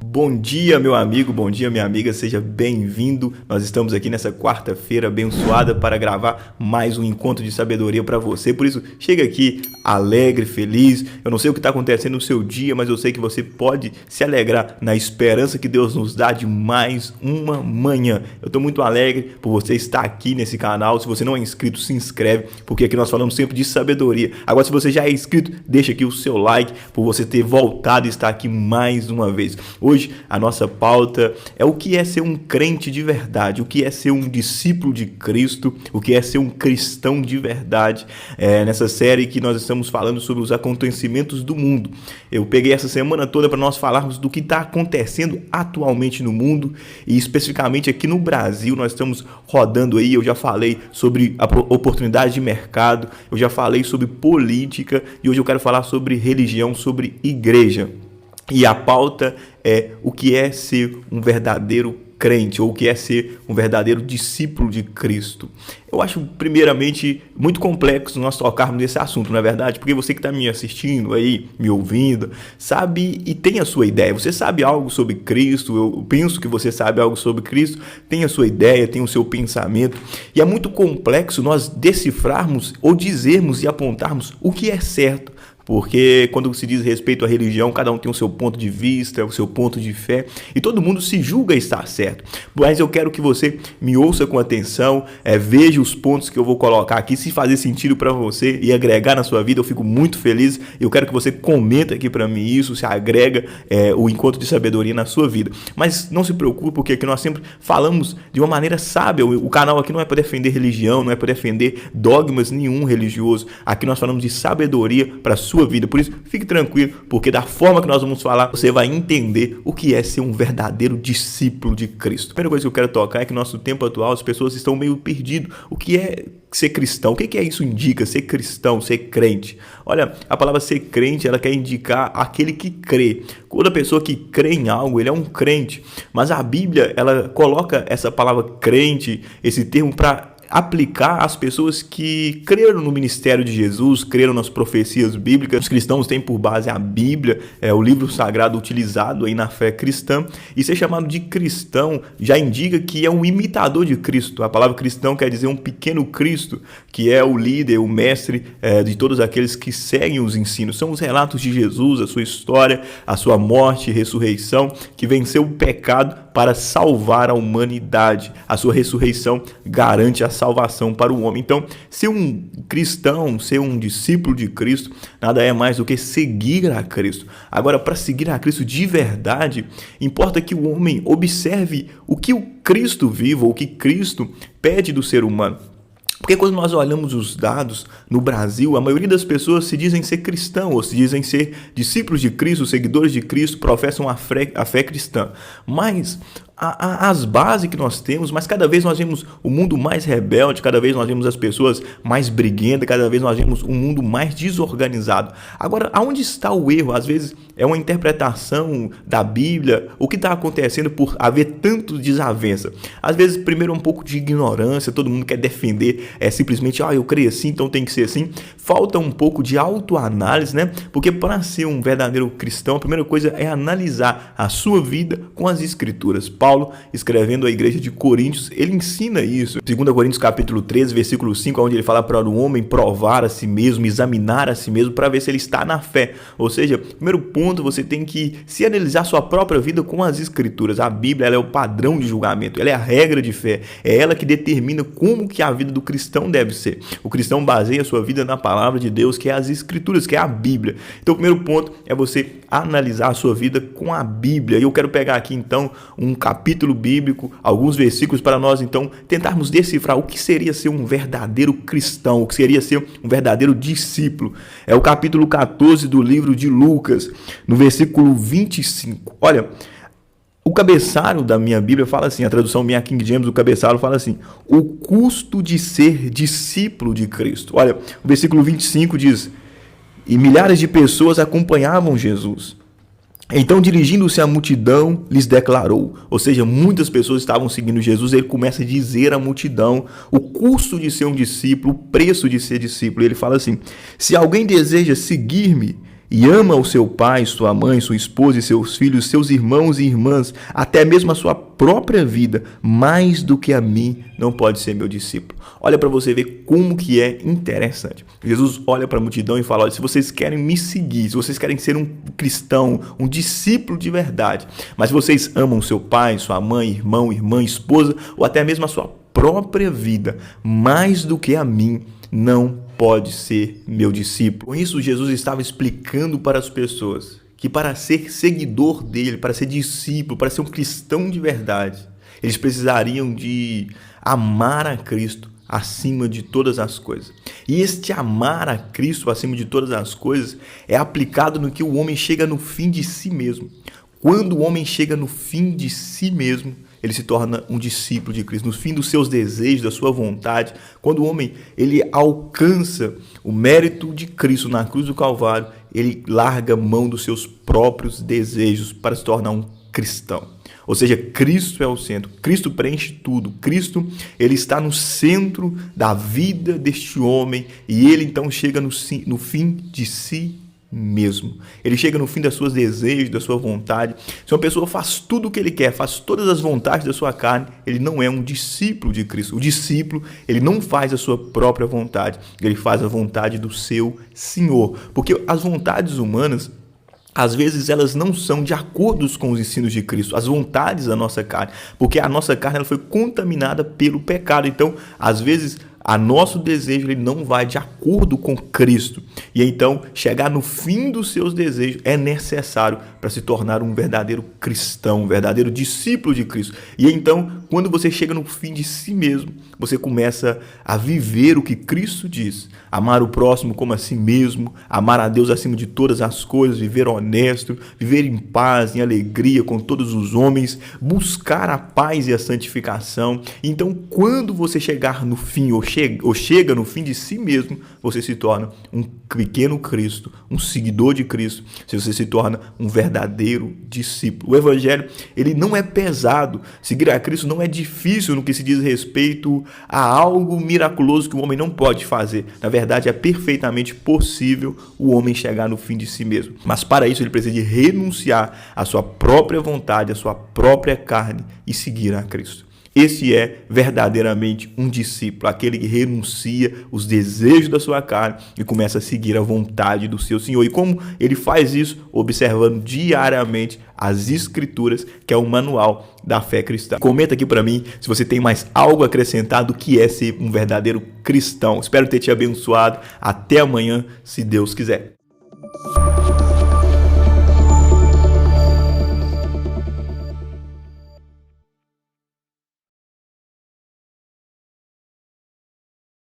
Bom dia, meu amigo, bom dia, minha amiga, seja bem-vindo. Nós estamos aqui nessa quarta-feira abençoada para gravar mais um encontro de sabedoria para você. Por isso, chega aqui alegre, feliz. Eu não sei o que está acontecendo no seu dia, mas eu sei que você pode se alegrar na esperança que Deus nos dá de mais uma manhã. Eu estou muito alegre por você estar aqui nesse canal. Se você não é inscrito, se inscreve, porque aqui nós falamos sempre de sabedoria. Agora, se você já é inscrito, deixa aqui o seu like por você ter voltado e estar aqui mais uma vez. Hoje, a nossa pauta é o que é ser um crente de verdade, o que é ser um discípulo de Cristo, o que é ser um cristão de verdade. Nessa série que nós estamos falando sobre os acontecimentos do mundo. Eu peguei essa semana toda para nós falarmos do que está acontecendo atualmente no mundo e especificamente aqui no Brasil. Nós estamos rodando aí, eu já falei sobre a oportunidade de mercado, eu já falei sobre política e hoje eu quero falar sobre religião, sobre igreja. E a pauta é o que é ser um verdadeiro crente, ou o que é ser um verdadeiro discípulo de Cristo. Eu acho, primeiramente, muito complexo nós tocarmos nesse assunto, não é verdade? Porque você que está me assistindo aí, me ouvindo, sabe e tem a sua ideia. Você sabe algo sobre Cristo, eu penso que você sabe algo sobre Cristo, tem a sua ideia, tem o seu pensamento. E é muito complexo nós decifrarmos ou dizermos e apontarmos o que é certo. Porque quando se diz respeito à religião, cada um tem o seu ponto de vista, o seu ponto de fé, e todo mundo se julga estar certo. Mas eu quero que você me ouça com atenção, veja os pontos que eu vou colocar aqui, se fazer sentido para você e agregar na sua vida, eu fico muito feliz. Eu quero que você comenta aqui para mim isso, se agrega o encontro de sabedoria na sua vida. Mas não se preocupe, porque aqui nós sempre falamos de uma maneira sábia. O canal aqui não é para defender religião, não é para defender dogmas nenhum religioso. Aqui nós falamos de sabedoria para a sua vida. Por isso, fique tranquilo, porque da forma que nós vamos falar, você vai entender o que é ser um verdadeiro discípulo de Cristo. A primeira coisa que eu quero tocar é que no nosso tempo atual as pessoas estão meio perdidas. O que é ser cristão? O que é isso indica? Ser cristão, ser crente? Olha, a palavra ser crente, ela quer indicar aquele que crê. Toda pessoa que crê em algo, ele é um crente. Mas a Bíblia, ela coloca essa palavra crente, esse termo para aplicar às pessoas que creram no ministério de Jesus, creram nas profecias bíblicas. Os cristãos têm por base a Bíblia, o livro sagrado utilizado aí na fé cristã, e ser chamado de cristão já indica que é um imitador de Cristo. A palavra cristão quer dizer um pequeno Cristo, que é o líder, o mestre de todos aqueles que seguem os ensinos. São os relatos de Jesus, a sua história, a sua morte e ressurreição, que venceu o pecado para salvar a humanidade. A sua ressurreição garante a salvação para o homem. Então, ser um cristão, ser um discípulo de Cristo, nada é mais do que seguir a Cristo. Agora, para seguir a Cristo de verdade, importa que o homem observe o que o Cristo vive, o que Cristo pede do ser humano. Porque quando nós olhamos os dados no Brasil, a maioria das pessoas se dizem ser cristão, ou se dizem ser discípulos de Cristo, seguidores de Cristo, professam a fé cristã. Mas as bases que nós temos, mas cada vez nós vemos o mundo mais rebelde, cada vez nós vemos as pessoas mais briguentas, cada vez nós vemos um mundo mais desorganizado. Agora, aonde está o erro? Às vezes é uma interpretação da Bíblia, o que está acontecendo por haver tanto desavença. Às vezes, primeiro, um pouco de ignorância, todo mundo quer defender, simplesmente, eu creio assim, então tem que ser assim. Falta um pouco de autoanálise, né? Porque para ser um verdadeiro cristão, a primeira coisa é analisar a sua vida com as Escrituras. Paulo, escrevendo à igreja de Coríntios, ele ensina isso. 2 Coríntios capítulo 13, versículo 5, onde ele fala para o homem provar a si mesmo, examinar a si mesmo para ver se ele está na fé. Ou seja, primeiro ponto, você tem que se analisar sua própria vida com as Escrituras. A Bíblia, ela é o padrão de julgamento, ela é a regra de fé, é ela que determina como que a vida do cristão deve ser. O cristão baseia a sua vida na palavra de Deus, que é as Escrituras, que é a Bíblia. Então, o primeiro ponto é você analisar a sua vida com a Bíblia. E eu quero pegar aqui, então, um capítulo bíblico, alguns versículos para nós, então, tentarmos decifrar o que seria ser um verdadeiro cristão, o que seria ser um verdadeiro discípulo. É o capítulo 14 do livro de Lucas, no versículo 25. Olha, o cabeçalho da minha Bíblia fala assim, a tradução minha King James, o cabeçalho fala assim, o custo de ser discípulo de Cristo. Olha, o versículo 25 diz, e milhares de pessoas acompanhavam Jesus. Então, dirigindo-se à multidão, lhes declarou. Ou seja, muitas pessoas estavam seguindo Jesus. Ele começa a dizer à multidão o custo de ser um discípulo, o preço de ser discípulo. Ele fala assim: se alguém deseja seguir-me e ama o seu pai, sua mãe, sua esposa e seus filhos, seus irmãos e irmãs, até mesmo a sua própria vida, mais do que a mim, não pode ser meu discípulo. Olha para você ver como que é interessante. Jesus olha para a multidão e fala: olha, se vocês querem me seguir, se vocês querem ser um cristão, um discípulo de verdade, mas vocês amam seu pai, sua mãe, irmão, irmã, esposa, ou até mesmo a sua própria vida, mais do que a mim, não pode ser meu discípulo. Com isso, Jesus estava explicando para as pessoas que para ser seguidor dele, para ser discípulo, para ser um cristão de verdade, eles precisariam de amar a Cristo acima de todas as coisas. E este amar a Cristo acima de todas as coisas é aplicado no que o homem chega no fim de si mesmo. Quando o homem chega no fim de si mesmo, ele se torna um discípulo de Cristo, no fim dos seus desejos, da sua vontade. Quando o homem ele alcança o mérito de Cristo na cruz do Calvário, ele larga mão dos seus próprios desejos para se tornar um cristão. Ou seja, Cristo é o centro, Cristo preenche tudo, Cristo ele está no centro da vida deste homem e ele então chega no fim de si mesmo. Ele chega no fim dos seus desejos, da sua vontade. Se uma pessoa faz tudo o que ele quer, faz todas as vontades da sua carne, ele não é um discípulo de Cristo. O discípulo, ele não faz a sua própria vontade, ele faz a vontade do seu Senhor. Porque as vontades humanas, às vezes elas não são de acordo com os ensinos de Cristo, as vontades da nossa carne, porque a nossa carne ela foi contaminada pelo pecado. Então, às vezes, a nosso desejo ele não vai de acordo com Cristo. E então, chegar no fim dos seus desejos é necessário para se tornar um verdadeiro cristão, um verdadeiro discípulo de Cristo. E então, quando você chega no fim de si mesmo, você começa a viver o que Cristo diz. Amar o próximo como a si mesmo, amar a Deus acima de todas as coisas, viver honesto, viver em paz, em alegria com todos os homens, buscar a paz e a santificação. Então, quando você chegar no fim, ou chega no fim de si mesmo, você se torna um pequeno Cristo, um seguidor de Cristo, você se torna um verdadeiro discípulo. O evangelho, ele não é pesado. Seguir a Cristo não é difícil no que se diz respeito a algo miraculoso que o homem não pode fazer. Na verdade, é perfeitamente possível o homem chegar no fim de si mesmo. Mas para isso ele precisa de renunciar à sua própria vontade, à sua própria carne e seguir a Cristo. Esse é verdadeiramente um discípulo, aquele que renuncia os desejos da sua carne e começa a seguir a vontade do seu Senhor. E como ele faz isso? Observando diariamente as Escrituras, que é o manual da fé cristã. Comenta aqui para mim se você tem mais algo a acrescentar do que é ser um verdadeiro cristão. Espero ter te abençoado. Até amanhã, se Deus quiser.